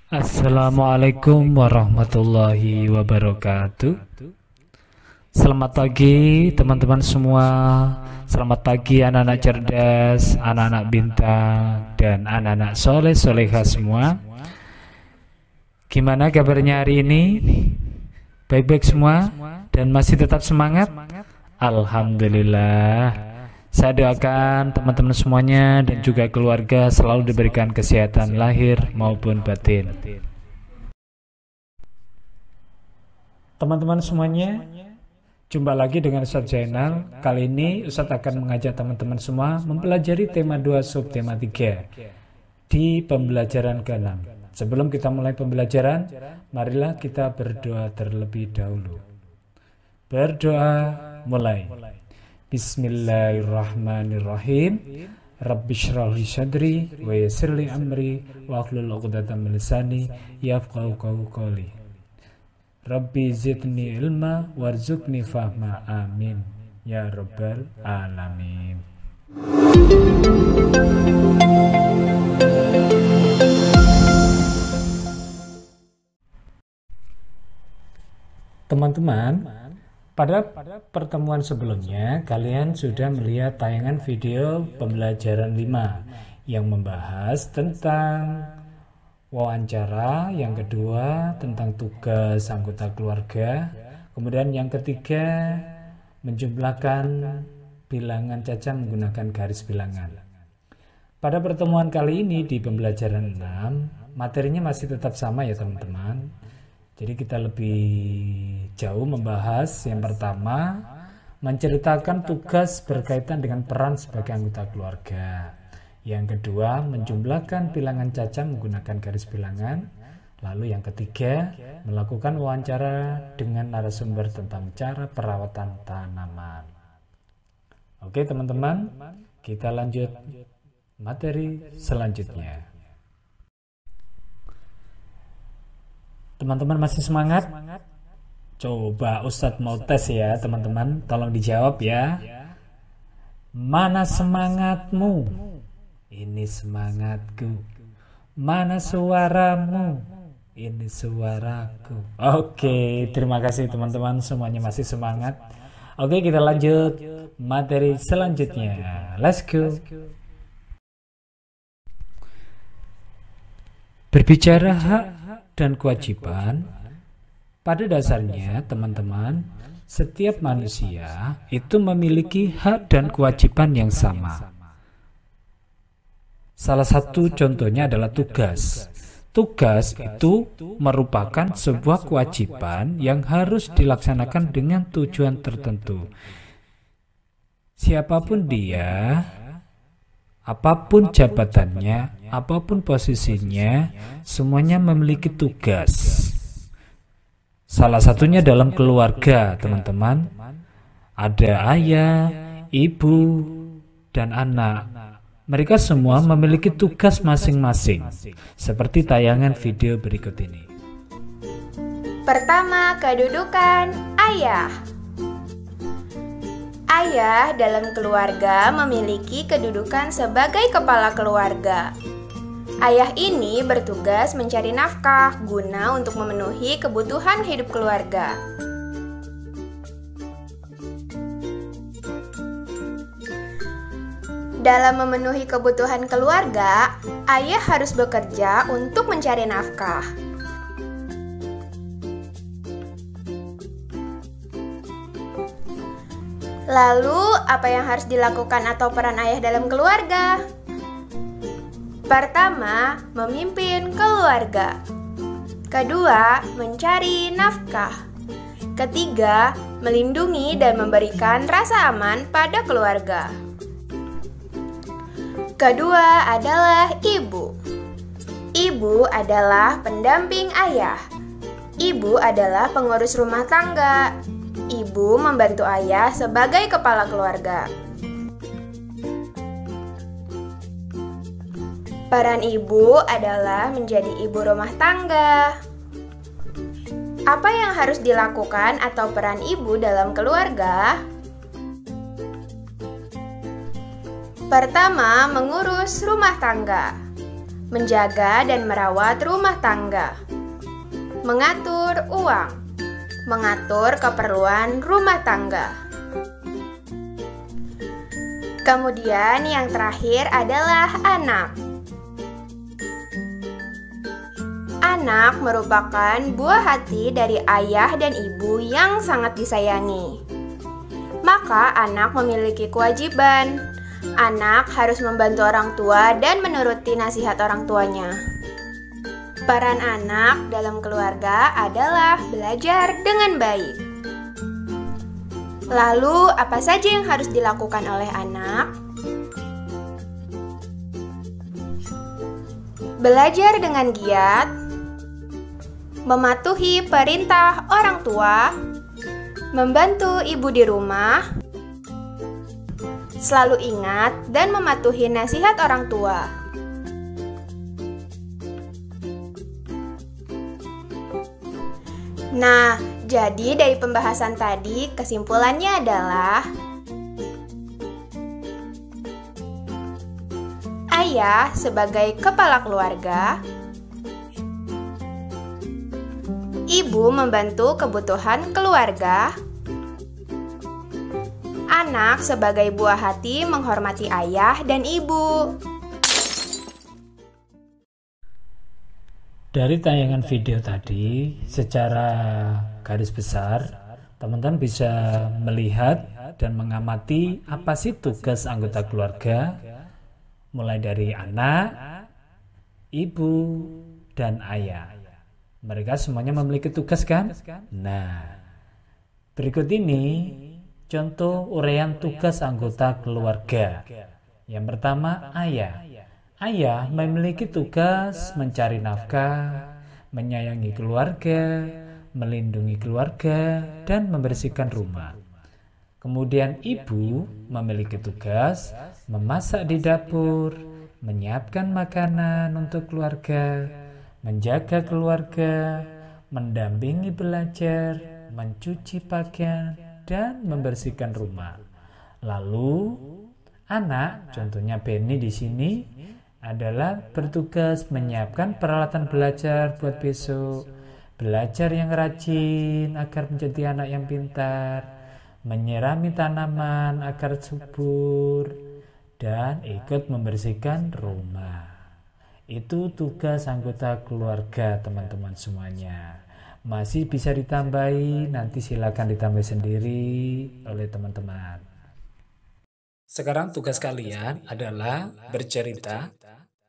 Assalamualaikum warahmatullahi wabarakatuh. Selamat pagi teman-teman semua. Selamat pagi anak-anak cerdas, anak-anak bintang, dan anak-anak soleh-soleha semua. Gimana kabarnya hari ini? Baik-baik semua dan masih tetap semangat? Alhamdulillah. Saya doakan teman-teman semuanya dan juga keluarga selalu diberikan kesehatan lahir maupun batin. Teman-teman semuanya, jumpa lagi dengan Ustadz Zainal. Kali ini Ustadz akan mengajak teman-teman semua mempelajari tema 2 subtema 3 di pembelajaran ke-6. Sebelum kita mulai pembelajaran, marilah kita berdoa terlebih dahulu. Berdoa mulai. Bismillahirrahmanirrahim. Rabbi shrah li sadri wa yassir li amri wa hlul 'uqdatam min lisani yafqahu qawli. Rabbi zidni ilma warzuqni fahma. Amin ya rabbal alamin. Teman-teman, pada pertemuan sebelumnya, kalian sudah melihat tayangan video pembelajaran 5 yang membahas tentang wawancara, yang kedua tentang tugas anggota keluarga, kemudian yang ketiga menjumlahkan bilangan caca menggunakan garis bilangan. Pada pertemuan kali ini di pembelajaran 6, materinya masih tetap sama ya teman-teman. Jadi kita lebih jauh membahas yang pertama, menceritakan tugas berkaitan dengan peran sebagai anggota keluarga. Yang kedua, menjumlahkan bilangan caca menggunakan garis bilangan. Lalu yang ketiga, melakukan wawancara dengan narasumber tentang cara perawatan tanaman. Oke teman-teman, kita lanjut materi selanjutnya. Teman-teman masih semangat? Coba Ustadz mau tes ya teman-teman, tolong dijawab ya. Mana semangatmu? Ini semangatku. Mana suaramu? Ini suaraku. Oke, terima kasih teman-teman, semuanya masih semangat. Oke, kita lanjut materi selanjutnya. Let's go. Berbicara hak dan kewajiban, pada dasarnya teman-teman, setiap manusia itu memiliki hak dan kewajiban yang sama. Salah satu contohnya adalah tugas. Tugas itu merupakan sebuah kewajiban yang harus dilaksanakan dengan tujuan tertentu. Siapapun dia, apapun jabatannya, apapun posisinya, semuanya memiliki tugas. Salah satunya dalam keluarga, teman-teman. Ada ayah, ibu, dan anak. Mereka semua memiliki tugas masing-masing, seperti tayangan video berikut ini. Pertama, kedudukan ayah. Ayah dalam keluarga memiliki kedudukan sebagai kepala keluarga. Ayah ini bertugas mencari nafkah guna untuk memenuhi kebutuhan hidup keluarga. Dalam memenuhi kebutuhan keluarga, ayah harus bekerja untuk mencari nafkah. Lalu, apa yang harus dilakukan atau peran ayah dalam keluarga? Pertama, memimpin keluarga. Kedua, mencari nafkah. Ketiga, melindungi dan memberikan rasa aman pada keluarga. Kedua adalah ibu. Ibu adalah pendamping ayah. Ibu adalah pengurus rumah tangga. Ibu membantu ayah sebagai kepala keluarga. Peran ibu adalah menjadi ibu rumah tangga. Apa yang harus dilakukan atau peran ibu dalam keluarga? Pertama, mengurus rumah tangga. menjaga dan merawat rumah tangga, mengatur uang, mengatur keperluan rumah tangga. Kemudian yang terakhir adalah anak. Anak merupakan buah hati dari ayah dan ibu yang sangat disayangi. Maka anak memiliki kewajiban. Anak harus membantu orang tua dan menuruti nasihat orang tuanya. Peran anak dalam keluarga adalah belajar dengan baik. Lalu, apa saja yang harus dilakukan oleh anak? Belajar dengan giat, mematuhi perintah orang tua, membantu ibu di rumah, selalu ingat dan mematuhi nasihat orang tua. Nah, jadi dari pembahasan tadi kesimpulannya adalah ayah sebagai kepala keluarga, ibu membantu kebutuhan keluarga, anak sebagai buah hati menghormati ayah dan ibu. Dari tayangan video tadi, secara garis besar, teman-teman bisa melihat dan mengamati apa sih tugas anggota keluarga, mulai dari anak, ibu, dan ayah. Mereka semuanya memiliki tugas kan? Nah, berikut ini contoh uraian tugas anggota keluarga. Yang pertama, ayah. Ayah memiliki tugas mencari nafkah, menyayangi keluarga, melindungi keluarga, dan membersihkan rumah. Kemudian ibu memiliki tugas memasak di dapur, menyiapkan makanan untuk keluarga, menjaga keluarga, mendampingi belajar, mencuci pakaian, dan membersihkan rumah. Lalu anak, contohnya Benny di sini, adalah bertugas menyiapkan peralatan belajar buat besok, belajar yang rajin agar menjadi anak yang pintar, menyirami tanaman agar subur, dan ikut membersihkan rumah. Itu tugas anggota keluarga, teman-teman semuanya. Masih bisa ditambahi, nanti silakan ditambah sendiri oleh teman-teman. Sekarang tugas kalian adalah bercerita.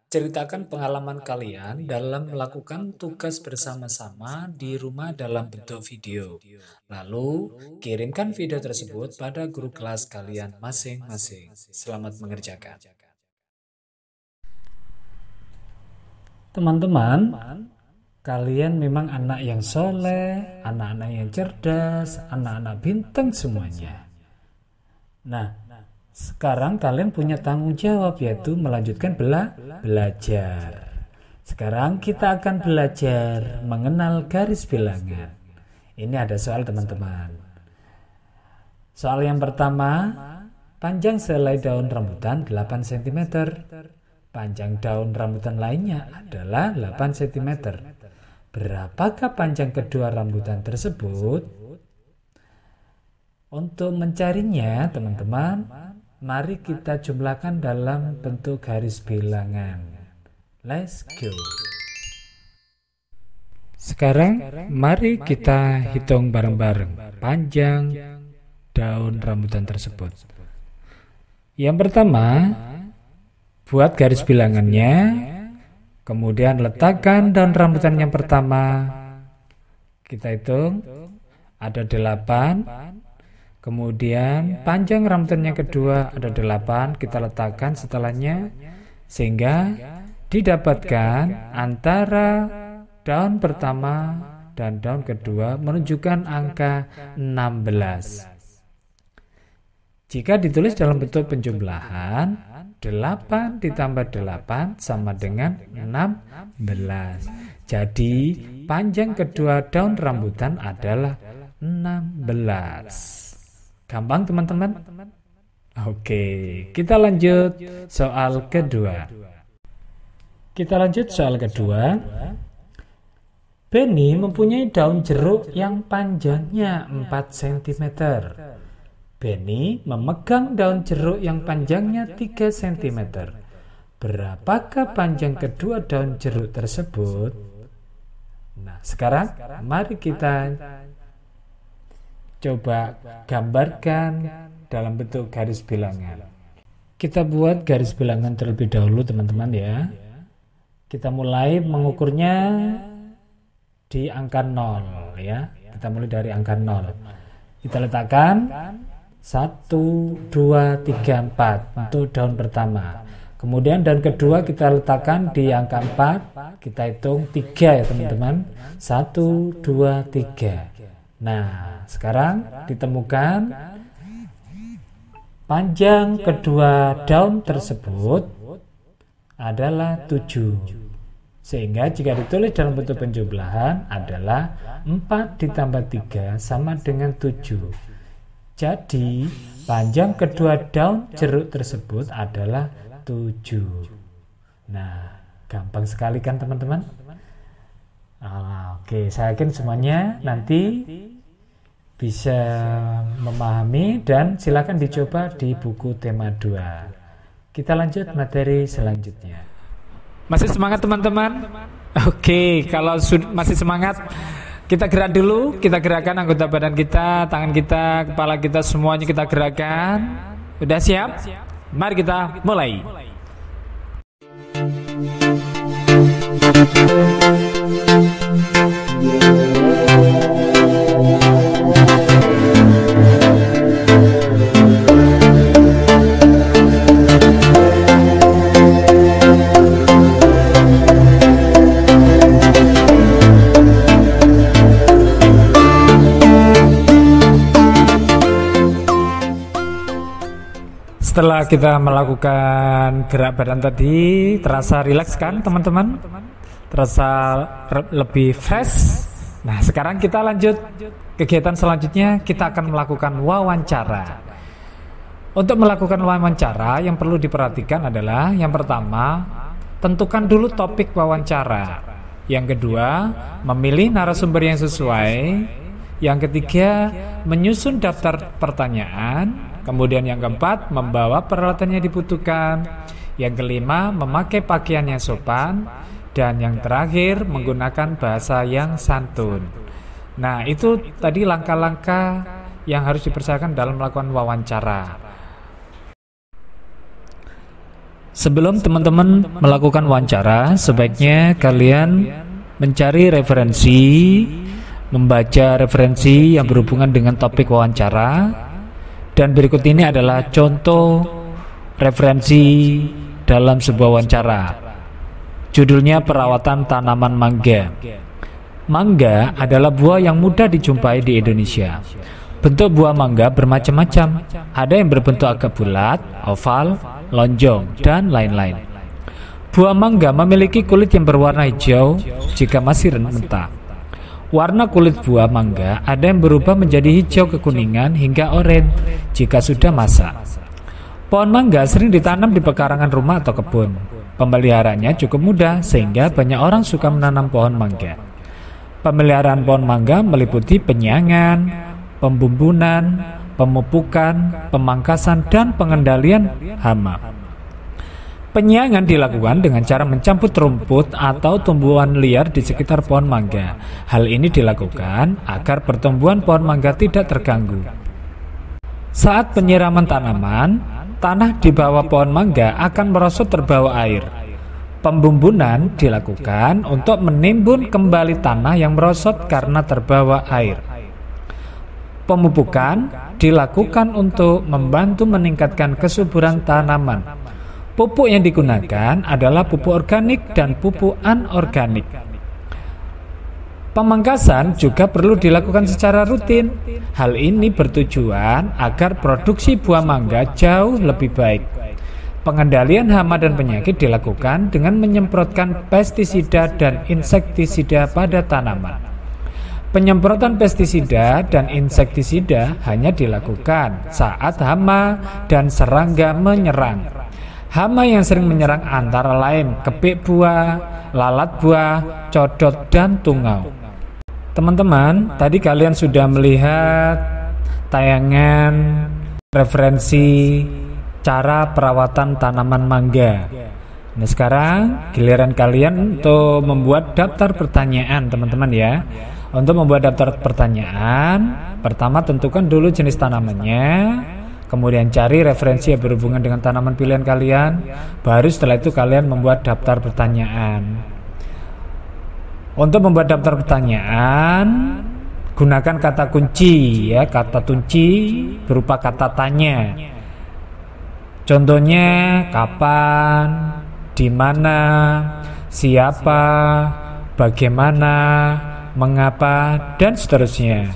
Ceritakan pengalaman kalian dalam melakukan tugas bersama-sama di rumah dalam bentuk video. Lalu, kirimkan video tersebut pada guru kelas kalian masing-masing. Selamat mengerjakan. Teman-teman, kalian memang anak yang soleh, anak-anak yang cerdas, anak-anak bintang semuanya. Nah, sekarang kalian punya tanggung jawab, yaitu melanjutkan belajar. Sekarang kita akan belajar mengenal garis bilangan. Ini ada soal, teman-teman. Soal yang pertama, panjang selai daun rambutan 8 cm. Panjang daun rambutan lainnya adalah 8 cm. Berapakah panjang kedua rambutan tersebut? Untuk mencarinya, teman-teman, mari kita jumlahkan dalam bentuk garis bilangan. Let's go. Sekarang mari kita hitung bareng-bareng panjang daun rambutan tersebut. Yang pertama, buat garis bilangannya, kemudian letakkan daun rambutan yang pertama. Kita hitung ada 8. Kemudian panjang rambutan yang kedua ada 8, kita letakkan setelahnya, sehingga didapatkan antara daun pertama dan daun kedua menunjukkan angka 16. Jika ditulis dalam bentuk penjumlahan, 8 ditambah 8 sama dengan 16. Jadi panjang kedua daun rambutan adalah 16. Gampang, teman-teman? Oke, kita lanjut soal kedua. Kita lanjut soal kedua. Benny mempunyai daun jeruk yang panjangnya 4 cm. Benny memegang daun jeruk yang panjangnya 3 cm. Berapakah panjang kedua daun jeruk tersebut? Nah, sekarang mari kita coba gambarkan dalam bentuk garis bilangan. Kita buat garis bilangan terlebih dahulu, teman-teman ya. Kita mulai mengukurnya di angka 0 ya. Kita mulai dari angka 0. Kita letakkan 1, 2, 3, 4 untuk daun pertama. Kemudian daun kedua kita letakkan di angka 4. Kita hitung 3 ya teman-teman. 1, 2, 3. Nah, sekarang ditemukan panjang kedua daun tersebut adalah 7. Sehingga jika ditulis dalam bentuk penjumlahan adalah 4 ditambah 3 sama dengan 7. Jadi panjang kedua daun jeruk tersebut adalah 7. Nah, gampang sekali kan teman-teman? Oke, saya yakin semuanya nanti bisa memahami dan silakan dicoba di buku tema 2. Kita lanjut materi selanjutnya. Masih semangat teman-teman? Oke, kalau masih semangat, kita gerak dulu. Kita gerakkan anggota badan kita, tangan kita, kepala kita, semuanya kita gerakkan. Udah siap? Mari kita mulai. Setelah kita melakukan gerak badan tadi, terasa rileks kan teman-teman? Terasa lebih fresh. Nah, sekarang kita lanjut kegiatan selanjutnya. Kita akan melakukan wawancara. Untuk melakukan wawancara, yang perlu diperhatikan adalah yang pertama, tentukan dulu topik wawancara. Yang kedua, memilih narasumber yang sesuai. Yang ketiga, menyusun daftar pertanyaan. Kemudian yang keempat, membawa peralatan yang dibutuhkan. Yang kelima, memakai pakaian yang sopan. Dan yang terakhir, menggunakan bahasa yang santun. Nah, itu tadi langkah-langkah yang harus dipersiapkan dalam melakukan wawancara. Sebelum teman-teman melakukan wawancara, sebaiknya kalian mencari referensi, membaca referensi yang berhubungan dengan topik wawancara. Dan berikut ini adalah contoh referensi dalam sebuah wawancara. Judulnya perawatan tanaman mangga. Mangga adalah buah yang mudah dijumpai di Indonesia. Bentuk buah mangga bermacam-macam. Ada yang berbentuk agak bulat, oval, lonjong, dan lain-lain. Buah mangga memiliki kulit yang berwarna hijau jika masih mentah. Warna kulit buah mangga ada yang berubah menjadi hijau kekuningan hingga oranye jika sudah masak. Pohon mangga sering ditanam di pekarangan rumah atau kebun. Pemeliharaannya cukup mudah sehingga banyak orang suka menanam pohon mangga. Pemeliharaan pohon mangga meliputi penyiangan, pembumbunan, pemupukan, pemangkasan, dan pengendalian hama. Penyiangan dilakukan dengan cara mencampur rumput atau tumbuhan liar di sekitar pohon mangga. Hal ini dilakukan agar pertumbuhan pohon mangga tidak terganggu. Saat penyiraman tanaman, tanah di bawah pohon mangga akan merosot terbawa air. Pembumbunan dilakukan untuk menimbun kembali tanah yang merosot karena terbawa air. Pemupukan dilakukan untuk membantu meningkatkan kesuburan tanaman. Pupuk yang digunakan adalah pupuk organik dan pupuk anorganik. Pemangkasan juga perlu dilakukan secara rutin. Hal ini bertujuan agar produksi buah mangga jauh lebih baik. Pengendalian hama dan penyakit dilakukan dengan menyemprotkan pestisida dan insektisida pada tanaman. Penyemprotan pestisida dan insektisida hanya dilakukan saat hama dan serangga menyerang. Hama yang sering menyerang antara lain kepik buah, lalat buah, codot, dan tungau. Teman-teman, tadi kalian sudah melihat tayangan referensi cara perawatan tanaman mangga. Nah, sekarang giliran kalian untuk membuat daftar pertanyaan, teman-teman ya. Untuk membuat daftar pertanyaan, pertama tentukan dulu jenis tanamannya, kemudian cari referensi yang berhubungan dengan tanaman pilihan kalian, baru setelah itu kalian membuat daftar pertanyaan. Untuk membuat daftar pertanyaan, gunakan kata kunci ya, kata kunci berupa kata tanya. Contohnya kapan, di mana, siapa, bagaimana, mengapa, dan seterusnya.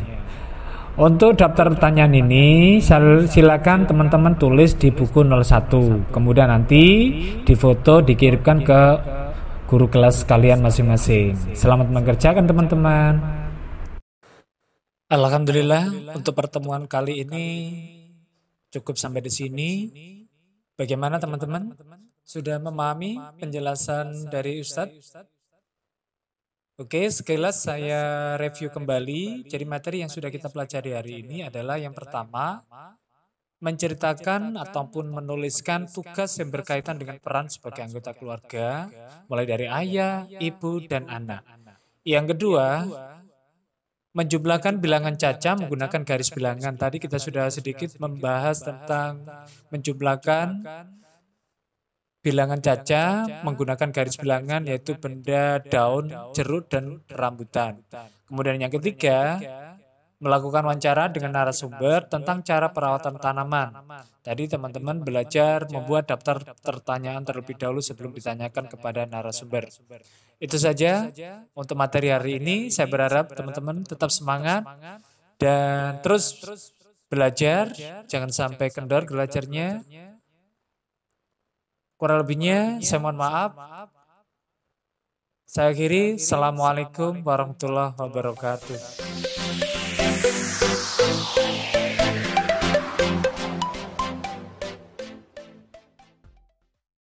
Untuk daftar pertanyaan ini silakan teman-teman tulis di buku 01. Kemudian nanti difoto dikirimkan ke guru kelas kalian masing-masing. Selamat mengerjakan teman-teman. Alhamdulillah, untuk pertemuan kali ini cukup sampai di sini. Bagaimana teman-teman? Sudah memahami penjelasan dari Ustadz? Oke, sekilas saya review kembali. Jadi materi yang sudah kita pelajari hari ini adalah yang pertama, menceritakan ataupun menuliskan tugas yang berkaitan dengan peran sebagai anggota keluarga, mulai dari ayah, ibu, dan anak. Yang kedua, menjumlahkan bilangan caca menggunakan garis bilangan. Tadi kita sudah sedikit membahas tentang menjumlahkan bilangan caca menggunakan garis bilangan, yaitu benda, daun, jeruk, dan rambutan. Kemudian yang ketiga, melakukan wawancara dengan narasumber tentang cara perawatan tanaman. Tadi teman-teman belajar membuat daftar pertanyaan terlebih dahulu sebelum ditanyakan kepada narasumber. Itu saja untuk materi hari ini. Saya berharap teman-teman tetap semangat dan terus belajar. Jangan sampai kendor belajarnya. Kurang lebihnya saya mohon maaf. Saya akhiri. Assalamualaikum warahmatullahi wabarakatuh.